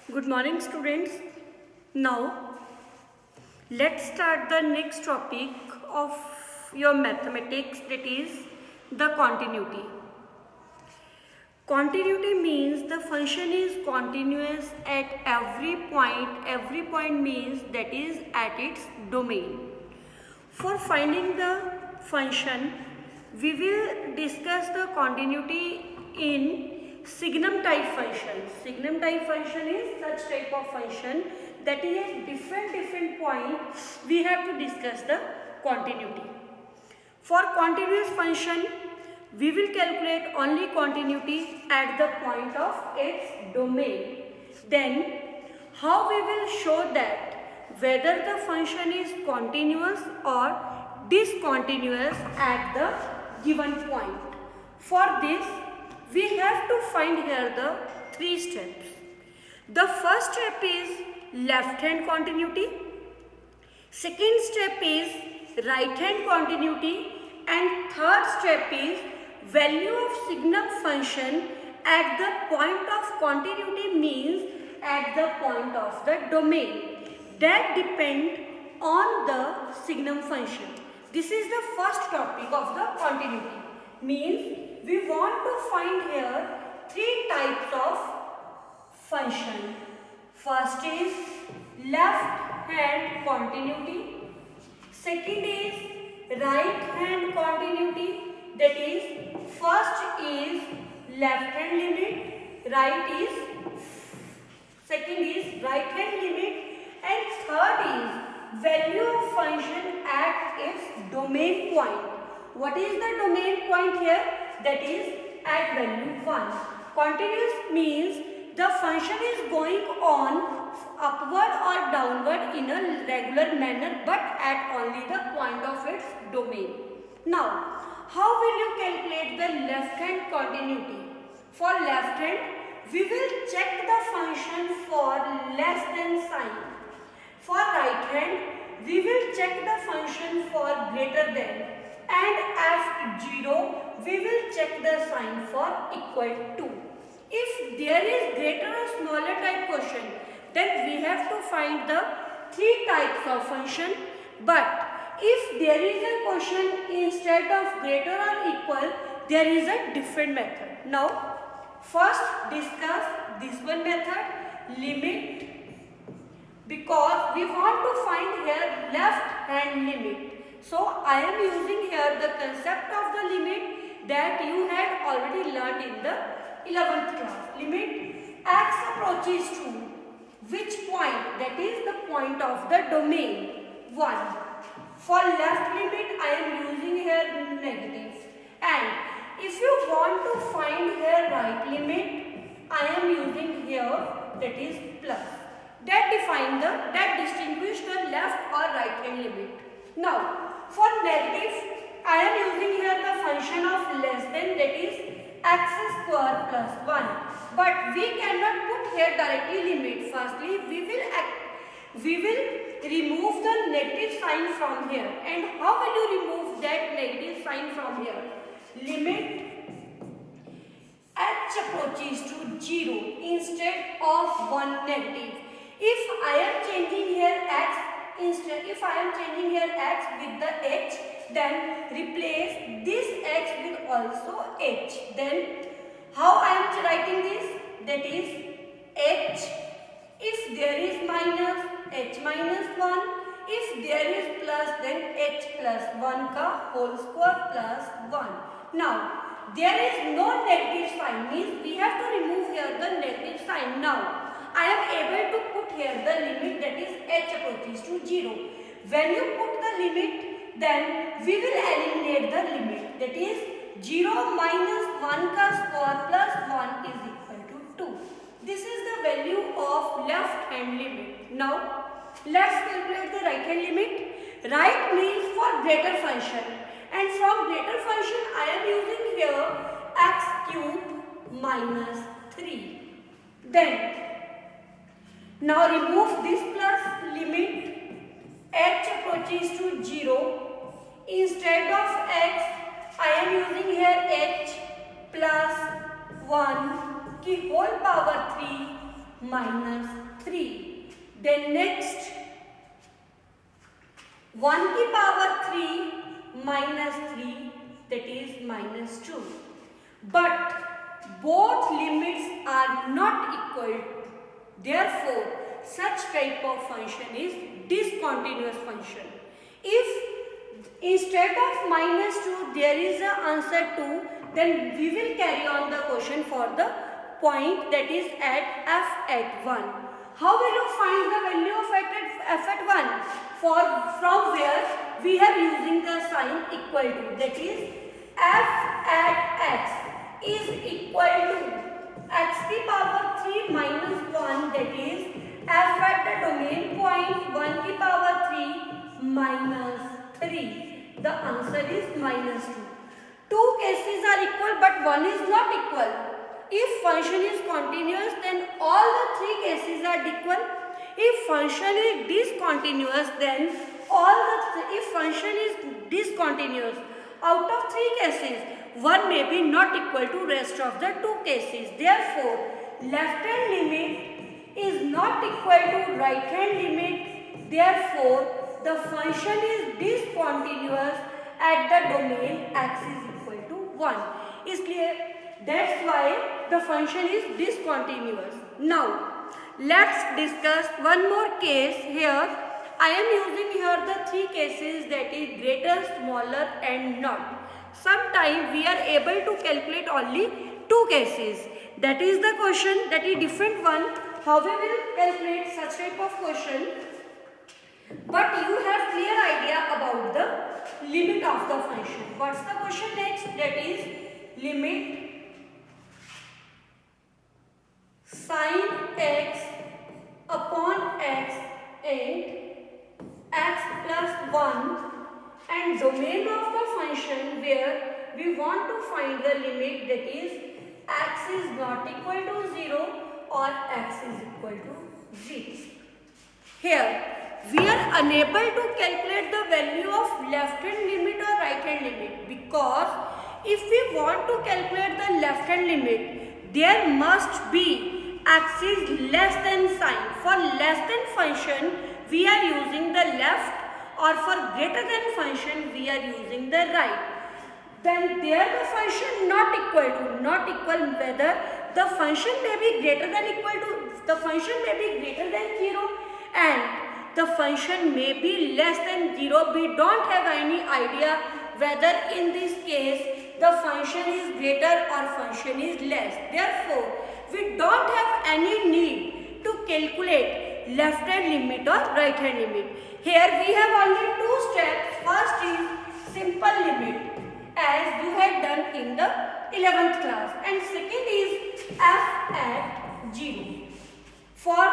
Good morning, students. Now, let's start the next topic of your mathematics, that is the continuity. Continuity means the function is continuous at every point. Every point means that is at its domain. For finding the function, we will discuss the continuity in signum type function. Signum type function is such type of function that is at different points we have to discuss the continuity. For continuous function, we will calculate only continuity at the point of its domain. Then, how we will show that whether the function is continuous or discontinuous at the given point. For this, we have to find here the three steps. The first step is left hand continuity. Second step is right hand continuity, and third step is value of signum function at the point of continuity means at the point of the domain that depend on the signum function. This is the first topic of the continuity. Means we want to find here three types of function. First is left hand continuity. Second is right hand continuity. That is, first is left hand limit, second is right hand limit, and third is value of function at its domain point. What is the domain point here? That is at value 1. Continuous means the function is going on upward or downward in a regular manner, but at only the point of its domain. Now, how will you calculate the left hand continuity? For left hand, we will check the function for less than sign. For right hand, we will check the function for greater than, and F0, we will check the sign for equal to. If there is greater or smaller type question, then we have to find the three types of function. But if there is a question instead of greater or equal, there is a different method. Now, first discuss this one method, limit, because we want to find here left hand limit. So, I am using here the concept of the limit that you had already learned in the 11th class. Limit x approaches to which point? That is the point of the domain 1. For left limit, I am using here negative. And if you want to find here right limit, I am using here that is plus. That distinguish the left or right hand limit. Now, for negative, I am using here the function of less than, that is x square plus 1. But we cannot put here directly limit. Firstly, we will remove the negative sign from here. And how will you remove that negative sign from here? Limit h approaches to 0 instead of 1 negative. If I am changing here x with the h, then replace this x with also h. Then how I am writing this? That is h. If there is minus, h minus 1. If there is plus, then h plus 1 ka whole square plus 1. Now, there is no negative sign, means we have to remove here the negative sign. Now, I am able to put here the limit, that is h approaches to 0. When you put the limit, then we will eliminate the limit. That is 0 minus 1 ka square plus 1 is equal to 2. This is the value of left hand limit. Now, let's calculate the right hand limit. Right means for greater function. And from greater function, I am using here x cube minus 3. Then, now remove this plus, limit h approaches to 0. Instead of x, I am using here h plus 1 की whole power 3 minus 3. Then next 1 की power 3 minus 3, that is minus 2. But both limits are not equal. Therefore, such type of function is discontinuous function. If instead of minus 2 there is an answer 2, then we will carry on the question for the point that is at f at 1. How will you find the value of f at 1? From where we are using the sign equal to, that is f at x is equal to x to the power 3 minus 1, that is f at the domain point 1 to the power 3 minus 3. The answer is minus 2. Two cases are equal but one is not equal. If function is continuous, then all the three cases are equal. If function is discontinuous, then if function is discontinuous, out of three cases, one may be not equal to rest of the two cases. Therefore, left hand limit is not equal to right hand limit. Therefore, the function is discontinuous at the domain x is equal to 1. Is clear? That's why the function is discontinuous. Now, let's discuss one more case here. I am using here the three cases, that is greater, smaller and not. Sometimes we are able to calculate only two cases. That is the question, that is different one. How we will calculate such type of question? But you have clear idea about the limit of the function. What's the question next? That is limit sin x upon x and x plus 1 and domain of the function where we want to find the limit, that is x is not equal to 0 or x is equal to 0. Here we are unable to calculate the value of left hand limit or right hand limit, because if we want to calculate the left hand limit, there must be x is less than sign. For less than function we are using the left, or for greater than function we are using the right. Then there the function not equal, whether the function may be greater than equal to, the function may be greater than 0 and the function may be less than 0. We don't have any idea whether in this case the function is greater or function is less. Therefore, we don't have any need to calculate left hand limit or right hand limit. Here we have only two steps. First is simple limit, as you had done in the 11th class, and second is f at 0. For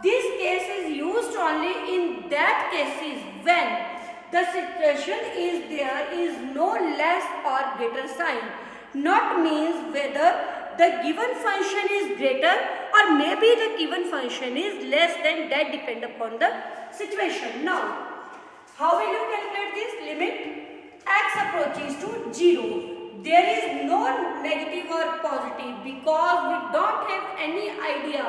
this case is used only in that cases when the situation is there is no less or greater sign. Not means whether the given function is greater or maybe the given function is less than, that depend upon the situation. Now, how will you calculate this limit? X approaches to 0. There is no negative or positive because we don't have any idea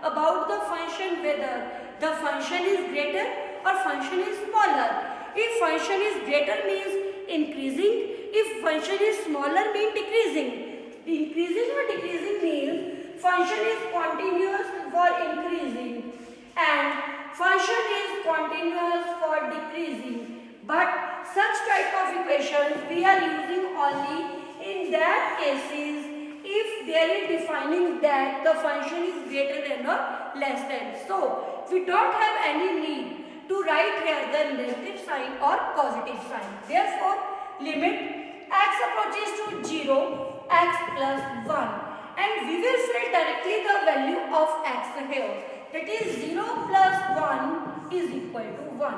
about the function, whether the function is greater or function is smaller. If function is greater means increasing, if function is smaller means decreasing. Increasing or decreasing means function is continuous for increasing and function is continuous for decreasing. But such type of equations we are using only in that cases if there is defining that the function is greater than or less than. So we don't have any need to write here the negative sign or positive sign. Therefore, limit x approaches to 0, x plus 1, and we will fill directly the value of x here. That is 0 plus 1 is equal to 1.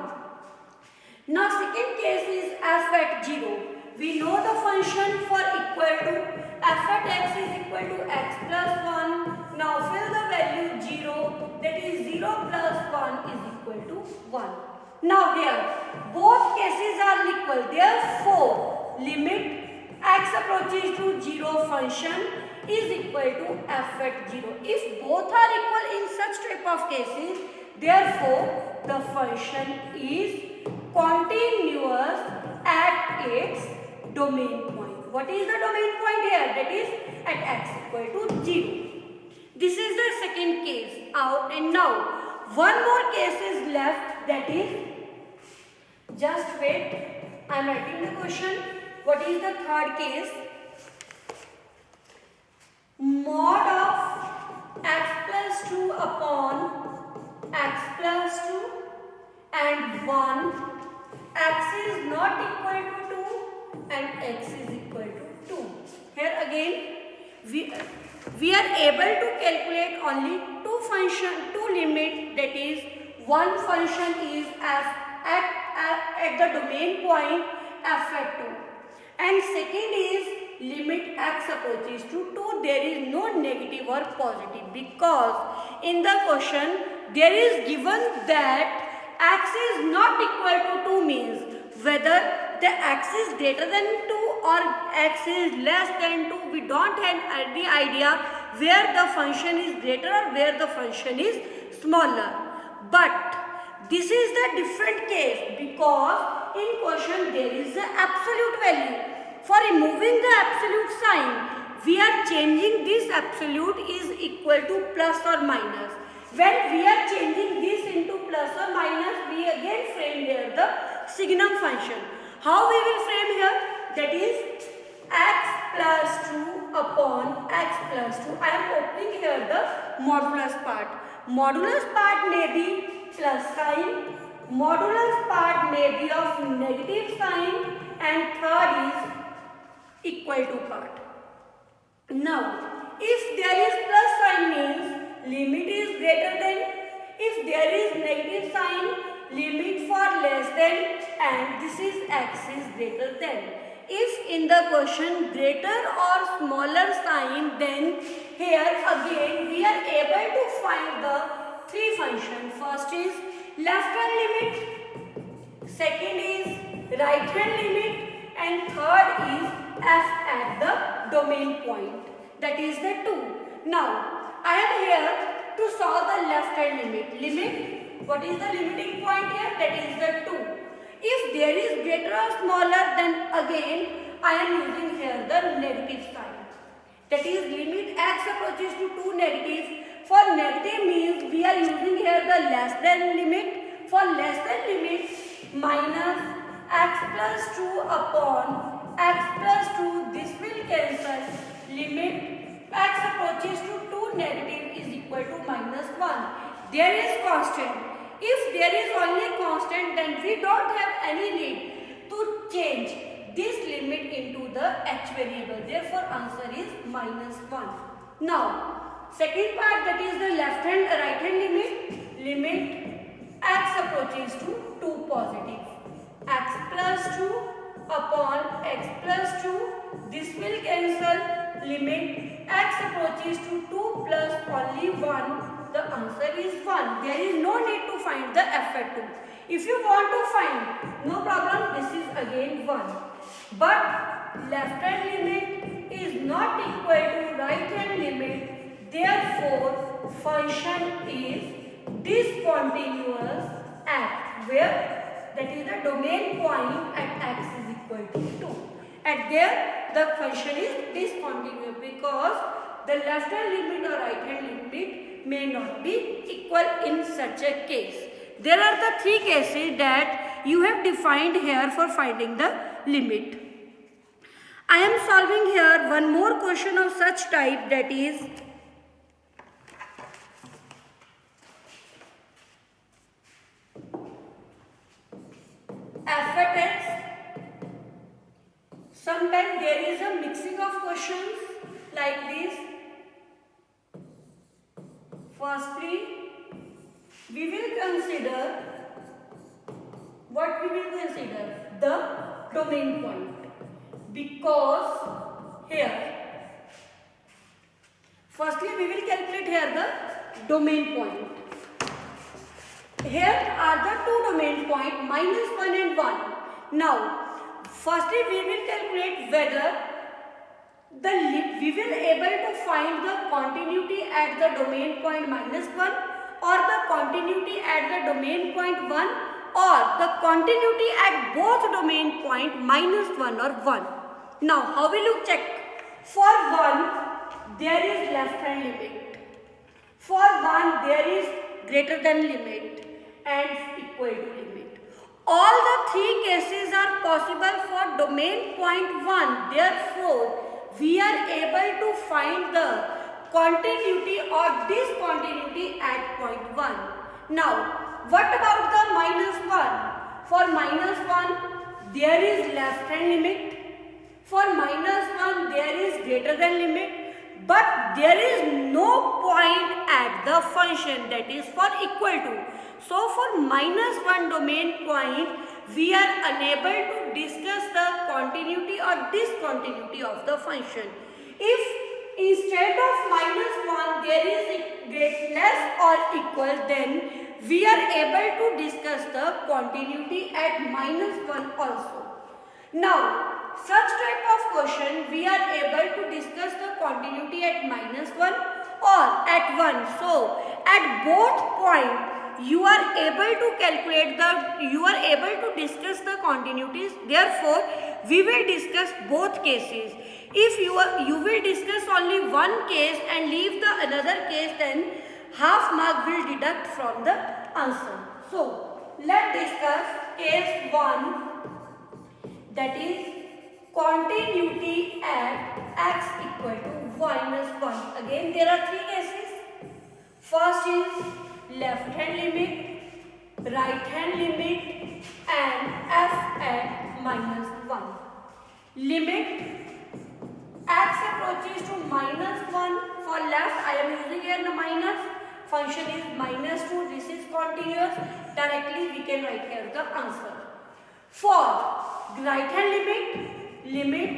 Now second case is f at 0. We know the function for equal to f at x is equal to x plus 1. Now fill the value 0, that is 0 plus 1 is equal to 1. Now here both cases are equal. Therefore, limit x approaches to 0 function is equal to f at 0. If both are equal in such type of cases, therefore the function is continuous at its domain point. What is the domain point here? That is at x equal to 0. This is the second case. And now one more case is left, that is, just wait, I am writing the question. What is the third case? Mod of x plus 2 upon x plus 2 and 1, x is not equal to 2 and x is equal to 2. Here again we are able to calculate only two limit, that is one function is at the domain point f at 2 and second is limit x approaches to 2, there is no negative or positive, because in the question there is given that x is not equal to 2 means whether the x is greater than 2 or x is less than 2. We don't have any idea where the function is greater or where the function is smaller. But this is the different case, because in question there is the absolute value. For removing the absolute sign, we are changing this absolute is equal to plus or minus. When we are changing this into plus or minus, we again frame here the signum function. How we will frame here? That is x plus 2 upon x plus 2. I am opening here the modulus part. Modulus part may be plus sign, modulus part may be of negative sign, and third is equal to part. Now, if there is plus sign means limit is greater than, if there is negative sign, limit for less than, and this is x is greater than. If in the question greater or smaller sign, then here again we are able to find the three functions. First is left hand limit, second is right hand limit, and third is f at the domain point, that is the 2. Now I am here to solve the left hand limit. What is the limiting point here? That is the 2. If there is greater or smaller, then again I am using here the negative sign. That is limit x approaches to 2 negative. For negative means we are using here the less than limit. For less than limit, minus x plus 2 upon x plus 2, this will cancel. Limit x approaches to 2 negative is equal to minus 1. There is constant. If there is only constant, then we don't have any need to change this limit into the h variable. Therefore, answer is minus 1. Now, second part, that is the left hand right hand limit. Limit x approaches to 2 positive. X plus 2 upon x plus 2. This will cancel. Limit x approaches to 2 plus only 1. The answer is 1. There is no need to find the f at 2. If you want to find, no problem, this is again 1. But left hand limit is not equal to right hand limit. Therefore, function is discontinuous at where? That is the domain point at x is equal to 2. At there, the function is discontinuous because the left hand limit or right hand limit may not be equal in such a case. There are the three cases that you have defined here for finding the limit. I am solving here one more question of such type, that is f at x. Sometimes there is a mixing of questions like this. Firstly, we will consider what we will consider the domain point, because here firstly we will calculate here the domain point. Here are the two domain point -1 and 1. Now firstly we will calculate whether we will able to find the continuity at the domain point -1 or the continuity at the domain point 1 or the continuity at both domain point -1 or 1. Now how will you check? For 1 there is left hand limit. For 1 there is greater than limit and equal to limit. All the three cases are possible for domain point 1. Therefore, we are able to find the continuity or discontinuity at point 1. Now, what about the -1? For -1, there is left hand limit. For -1, there is greater than limit. But there is no point at the function, that is for equal to. So, for -1 domain point, we are unable to discuss the continuity or discontinuity of the function. If instead of -1 there is less or equal, then we are able to discuss the continuity at -1 also. Now, such type of question we are able to discuss the continuity at -1 or at 1. So, at both point you are able to discuss the continuities. Therefore, we will discuss both cases. If you will discuss only one case and leave the another case, then half mark will deduct from the answer. So, let's discuss case 1, that is continuity at x equal to -1. Again, there are three cases. First is left hand limit, right hand limit, and f at -1. Limit x approaches to -1. For left, I am using here the minus. Function is -2. This is continuous. Directly we can write here the answer. For right hand limit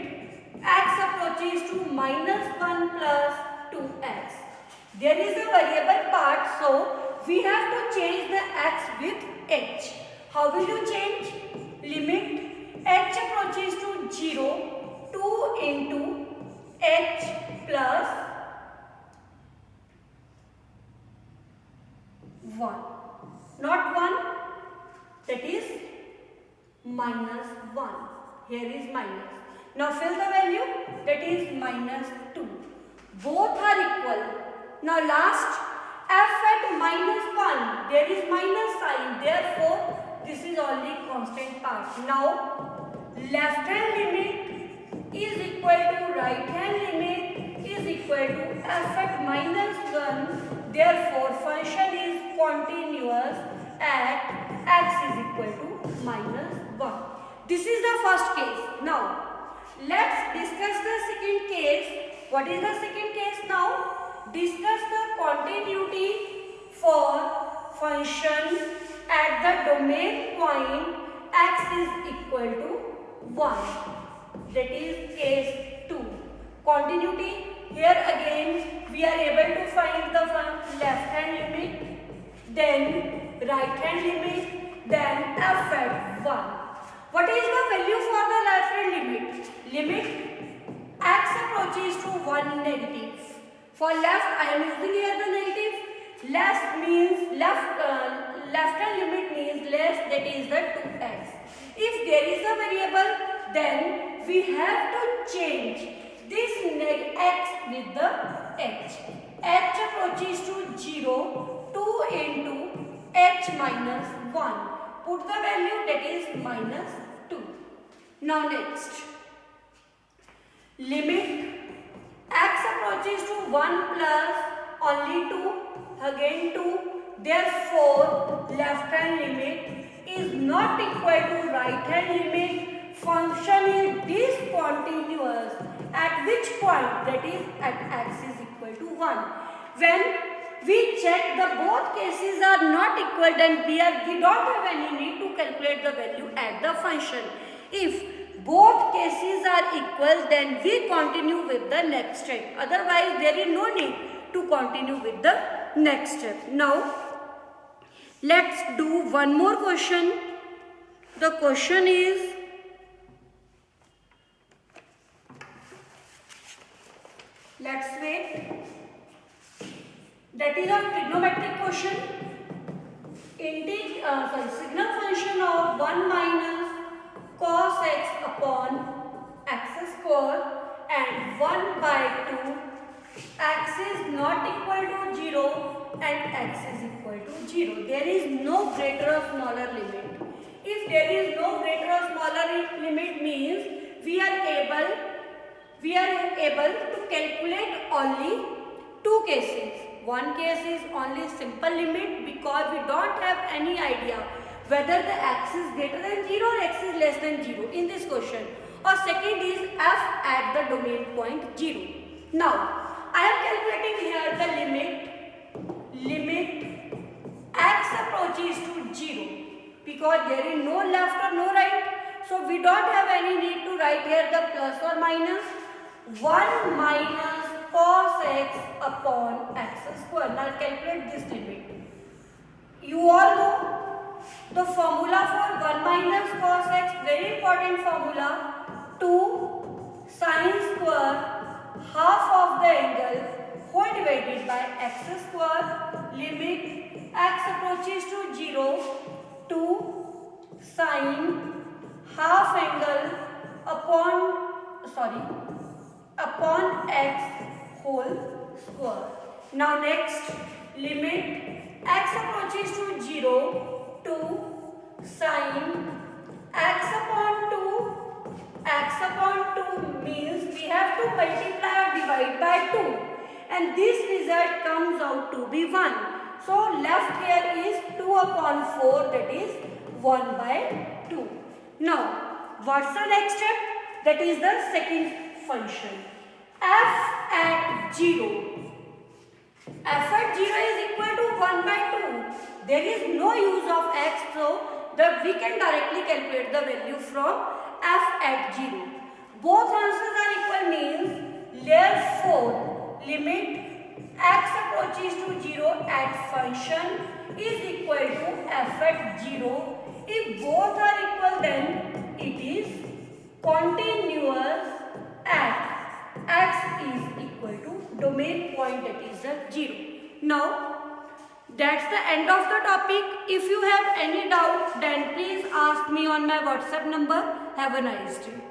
x approaches to -1 plus 2x. There is a variable part, so we have to change the x with h. How will you change? Limit h approaches to 0, 2 into h plus 1. Not 1, that is -1. Here is minus. Now fill the value, that is -2. Both are equal. Now last, f at -1, there is minus sign. Therefore, this is only constant part. Now, left hand limit is equal to right hand limit is equal to f at -1. Therefore, function is continuous at x is equal to -1. This is the first case. Now, let's discuss the second case. What is the second case now? Discuss the continuity for function at the domain point x is equal to 1. That is case 2. Continuity, here again we are able to find the left hand limit, then right hand limit, then f at 1. What is the value for the left hand limit? Limit x approaches to 1 negative. For left, I am using here the negative. Less means left hand limit means less, that is the 2x. If there is a variable, then we have to change this x with the h. H approaches to 0, 2 into h minus 1. Put the value, that is -2. Now next, limit x approaches to 1 plus only 2, again 2. Therefore, left hand limit is not equal to right hand limit. Function is discontinuous at which point? That is at x is equal to 1. When we check the both cases are not equal, then we don't have any need to calculate the value at the function. If both cases are equal, then we continue with the next step. Otherwise, there is no need to continue with the next step. Now, let's do one more question. The question is, let's wait. That is a trigonometric question. Signal function of 1 minus cos x upon x square and 1 by 2, x is not equal to 0 and x is equal to 0. There is no greater or smaller limit. If there is no greater or smaller limit means we are able to calculate only two cases. One case is only simple limit because we don't have any idea whether the x is greater than 0 or x is less than 0 in this question. Or second is f at the domain point 0. Now, I am calculating here the limit x approaches to 0 because there is no left or no right. So, we don't have any need to write here the plus or minus. 1 minus cos x upon x square. Now calculate this limit. You all know the formula for 1 minus cos x, very important formula, 2 sin square half of the angle whole divided by x square, limit x approaches to 0 to sin half angle upon x whole square. Now next, limit x approaches to 0 to sin x upon 2 means we have to multiply or divide by 2 and this result comes out to be 1. So left here is 2 upon 4, that is 1 by 2. Now what's the next step? That is the second function. F at 0. F at 0 is equal to 1 by 2. There is no use of x, so we can directly calculate the value from f at 0. Both answers are equal means therefore limit x approaches to 0 at function is equal to f at 0. If both are equal, then it is continuous at x is equal to domain point, that is the 0. Now that's the end of the topic. If you have any doubt, then please ask me on my WhatsApp number. Have a nice day.